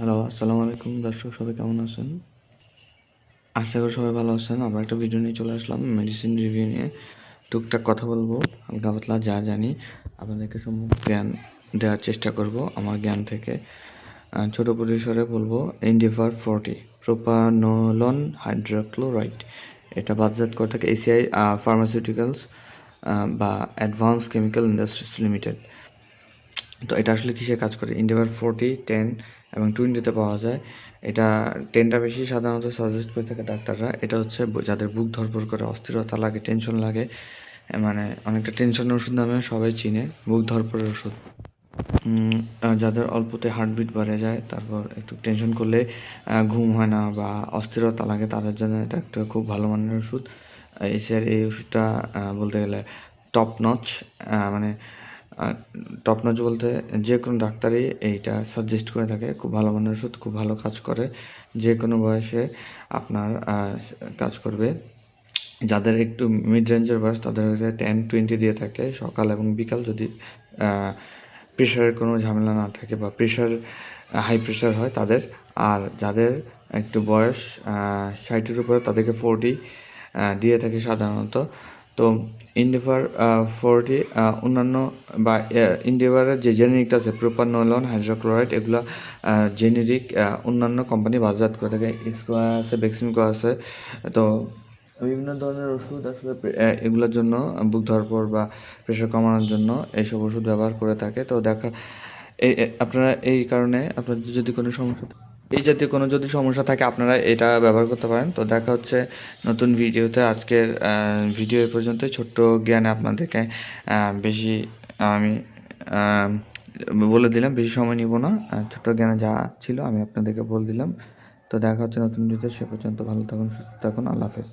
Hello, আসসালামু আলাইকুম দর্শক, সবাই কেমন আছেন? আশা করি সবাই ভালো আছেন। আবার একটা ভিডিও নিয়ে চলে আসলাম মেডিসিন রিভিউ নিয়ে। টুকটাক কথা বলবো, হালকা পাতলা যা জানি আপনাদেরকে সম্যক জ্ঞান দেওয়ার চেষ্টা করব আমার জ্ঞান থেকে। ছোট পরিসরে বলবো এন্ডিভার 40 প্রোপানোলন হাইড্রোক্লোরাইড। এটা বাজারজাত করে থাকে এসিআই ফার্মাসিউটিক্যালস বা অ্যাডভান্স কেমিক্যাল ইন্ডাস্ট্রিজ লিমিটেড। তো এটা আসলে কিসে কাজ করে? ইন্ডিভার 40, 10 এবং 20-তে পাওয়া যায়। এটা 10টা বেশি সাধারণত সাজেস্ট করে থাকে ডাক্তাররা। এটা হচ্ছে যাদের বুক ধড়ফড় করে, অস্থিরতা লাগে, টেনশন লাগে, মানে অনেকটা টেনশনের ওষুধ নামে সবাই চিনে, বুক ধড়ফড়ের ওষুধ। যাদের অল্পতে হার্টবিট বেড়ে যায়, তারপর একটু টেনশন করলে ঘুম হয় না বা অস্থিরতা লাগে, তাদের জন্য এটা একটা খুব ভালো মানের ওষুধ। এছাড়া এই ওষুধটা বলতে গেলে টপ নচ, মানে টপ নচ বলতে যে কোনো ডাক্তারই এইটা সাজেস্ট করে থাকে। খুব ভালো মানের ওষুধ, খুব ভালো কাজ করে, যে কোনো বয়সে আপনার কাজ করবে। যাদের একটু মিড রেঞ্জের বয়স তাদের 10-20 দিয়ে থাকে সকাল এবং বিকাল, যদি প্রেশারের কোনো ঝামেলা না থাকে বা হাই প্রেশার হয় তাদের। আর যাদের একটু বয়স 60-এর উপরে তাদেরকে 40 দিয়ে থাকে সাধারণত। তো ইন্ডিভার 40 অন্যান্য বা ইন্ডিভারের যে জেনেরিকটা আছে প্রোপানোলন হাইড্রোক্লোরাইড, এগুলো জেনেরিক অন্যান্য কোম্পানি বাজারজাত করে থাকে। স্কোয়ার আছে, বেক্সিমকো আছে। তো বিভিন্ন ধরনের ওষুধ আসলে এগুলোর জন্য, বুক ধড়ফড় বা প্রেশার কমানোর জন্য এইসব ওষুধ ব্যবহার করে থাকে। তো আপনারা এই কারণে আপনাদের যদি কোনো সমস্যা এই জাতীয় কোনো যদি সমস্যা থাকে আপনারা এটা ব্যবহার করতে পারেন। তো দেখা হচ্ছে নতুন ভিডিওতে। আজকের ভিডিও এ পর্যন্তই। ছোট্ট জ্ঞানে আপনাদেরকে বেশি আমি আহ, বলে দিলাম, বেশি সময় নিব না। ছোট্ট জ্ঞানে যা ছিল আমি আপনাদেরকে বলে দিলাম। তো দেখা হচ্ছে নতুন ভিডিওতে। সে পর্যন্ত ভালো থাকুন, সুস্থ থাকুন। আল্লাহ হাফেজ।